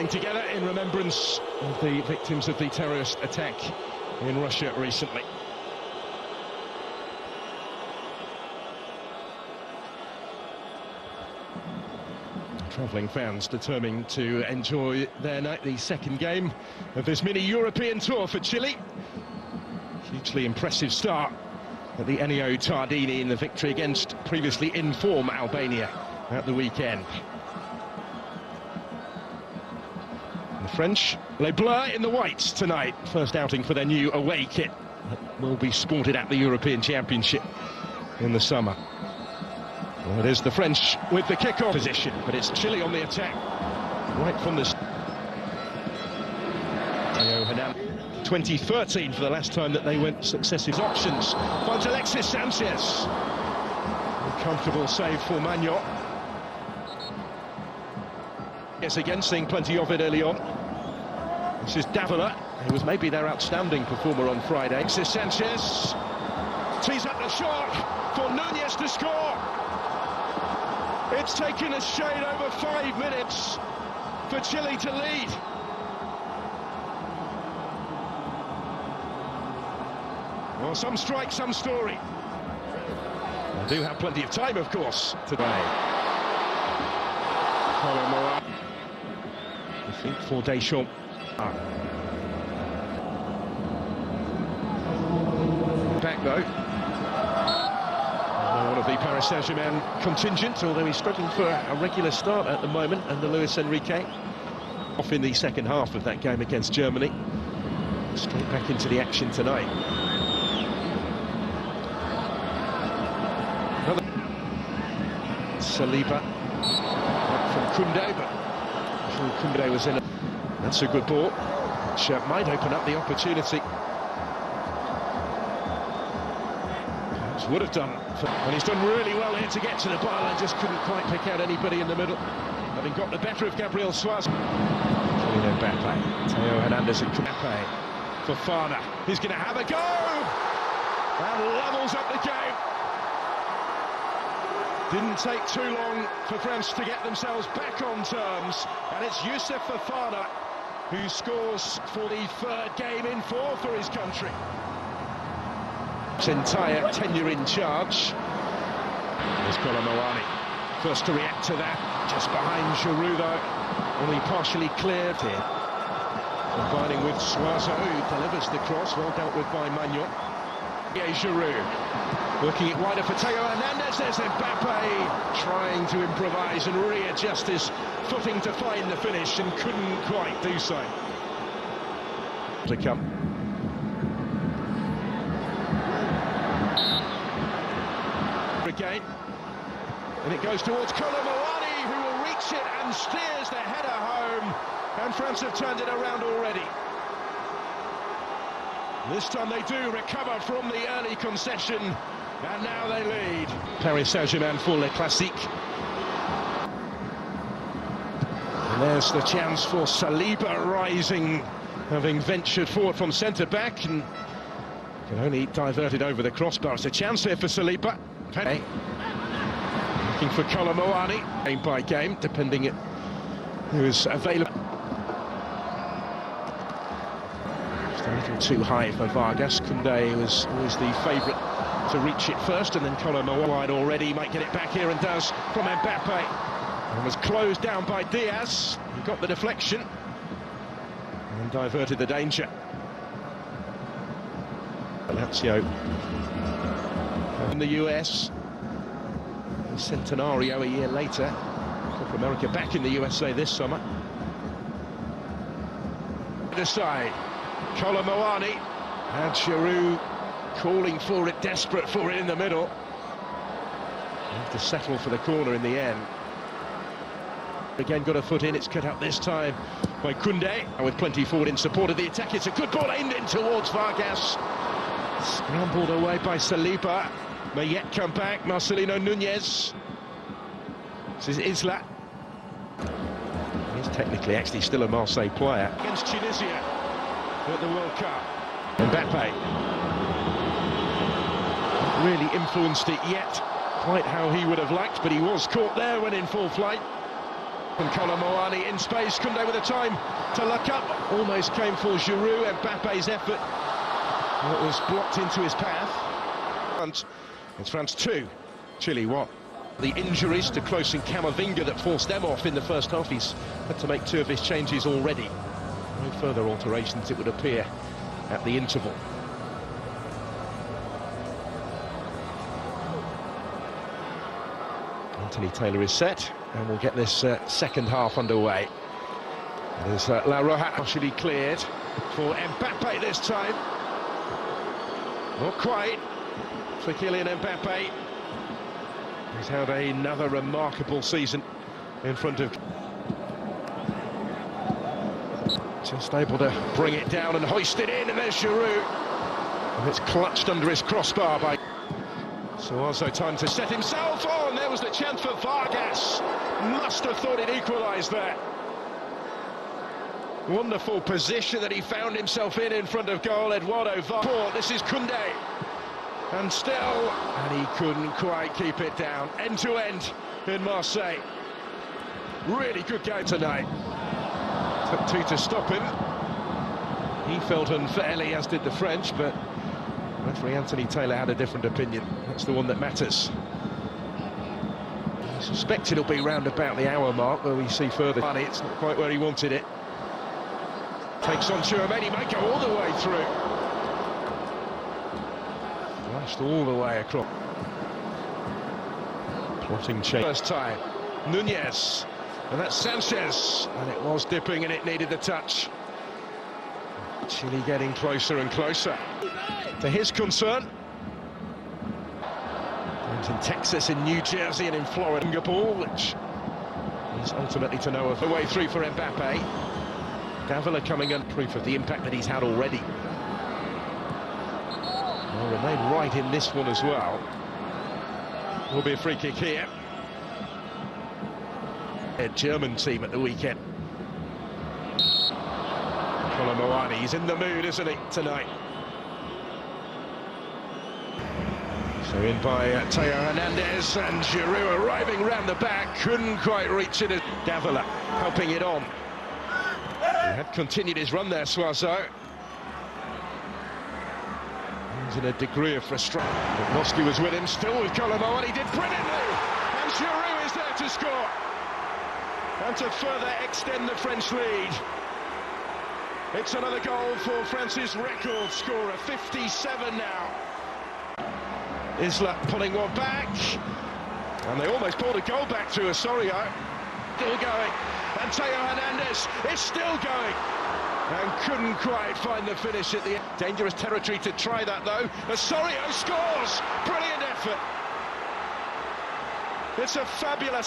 coming together in remembrance of the victims of the terrorist attack in Russia recently. Travelling fans determined to enjoy their night, the second game of this mini-European tour for Chile. Hugely impressive start at the Ennio Tardini in the victory against previously in form Albania at the weekend. And the French, les Bleus in the whites tonight. First outing for their new away kit that will be sported at the European Championship in the summer. Well, it is the French with the kick-off position, but it's Chile on the attack right from the 2013 for the last time that they went successive options. Finds Alexis Sanchez. A comfortable save for Magnot. Yes, again, seeing plenty of it early on. This is Davila, who was maybe their outstanding performer on Friday. Alexis Sanchez tees up the shot for Nunez to score. It's taken a shade over 5 minutes for Chile to lead. Well, some strike, some story. They do have plenty of time, of course, today. I think for Deschamps. Back though. One of the Paris Saint-Germain contingent, although he's struggling for a regular start at the moment, and the Luis Enrique off in the second half of that game against Germany. Straight back into the action tonight. Another Saliba from Koundé, but Koundé was in. That's a good ball, which might open up the opportunity. Would have done, and he's done really well here to get to the byline, just couldn't quite pick out anybody in the middle, having got the better of Gabriel Suarez. Kylian Mbappe, Theo Hernandez and Mbappe for Fana. He's going to have a go, and levels up the game. Didn't take too long for France to get themselves back on terms, and it's Youssef Fofana who scores for the third game in 4 for his country. His entire tenure in charge. There's Colomboani, first to react to that, just behind Giroud though, only partially cleared here. Combining with Suazo, who delivers the cross, well dealt with by Magnot. Giroud, working it wider for Theo Hernandez. There's Mbappe trying to improvise and readjust his footing to find the finish, and couldn't quite do so. To come. Again, and it goes towards Colomboani, who will reach it and steers the header home, and France have turned it around already. This time they do recover from the early concession, and now they lead. Paris Saint-Germain for Le Classique. And there's the chance for Saliba rising, having ventured forward from centre-back, and can only divert it over the crossbar. It's a chance here for Saliba. Looking for Colomboani, game by game, depending on who is available. Just a little too high for Vargas. Koundé was always the favourite to reach it first, and then Colomboani already might get it back here, and does from Mbappe. And was closed down by Diaz. He got the deflection and diverted the danger. Lazio in the US, Centenario a year later, Copa America back in the USA this summer. Aside, Colomboani, and Giroud calling for it, desperate for it in the middle. Have to settle for the corner in the end. Again, got a foot in, it's cut out this time by Koundé, with plenty forward in support of the attack. It's a good ball aimed in towards Vargas. Scrambled away by Saliba. May yet come back, Marcelino Nunez. This is Isla. He's technically actually still a Marseille player. Against Tunisia at the World Cup. Mbappe. Not really influenced it yet, quite how he would have liked, but he was caught there when in full flight. And Moani in space, Koundé with the time to look up. Almost came for Giroud, and Mbappe's effort was blocked into his path. And it's France 2, Chile 1. The injuries to Klose and Camavinga that forced them off in the first half. He's had to make 2 of his changes already. No further alterations, it would appear, at the interval. Anthony Taylor is set, and we'll get this second half underway. There's La Roja partially cleared for Mbappe this time. Not quite for Kylian Mbappe. He's had another remarkable season in front of... Just able to bring it down and hoist it in, and there's Giroud. And it's clutched under his crossbar by... So also time to set himself on. There was the chance for Vargas. Must have thought it equalised there. Wonderful position that he found himself in front of goal. Eduardo Vargas. This is Koundé. And still, and he couldn't quite keep it down. End to end in Marseille. Really good game tonight. Took 2 to stop him. He felt unfairly, as did the French, but referee Anthony Taylor had a different opinion. That's the one that matters. I suspect it'll be round about the hour mark where we see further. It's not quite where he wanted it. Takes on Tchouaméni, might go all the way through. Flashed all the way across. Plotting change. First time, Nunez, and that's Sanchez, and it was dipping and it needed the touch. Chile getting closer and closer to his concern. And in Texas, in New Jersey, and in Florida. Ball, which is ultimately to know of the way through for Mbappe. Davila coming on, proof of the impact that he's had already. Will remain right in this one as well. Will be a free kick here. A German team at the weekend. Moani, he's in the mood, isn't he, tonight? So in by Theo Hernandez, and Giroud arriving round the back, couldn't quite reach it. Davila helping it on. He had continued his run there, Suazo. He's in a degree of frustration. Noski was with him, still with Moani, did brilliantly, and Giroud is there to score, and to further extend the French lead. It's another goal for France's record scorer, 57 now. Isla pulling one back, and they almost pulled a goal back to Osorio. Still going, and Theo Hernandez is still going, and couldn't quite find the finish at the end. Dangerous territory to try that though. Osorio scores, brilliant effort. It's a fabulous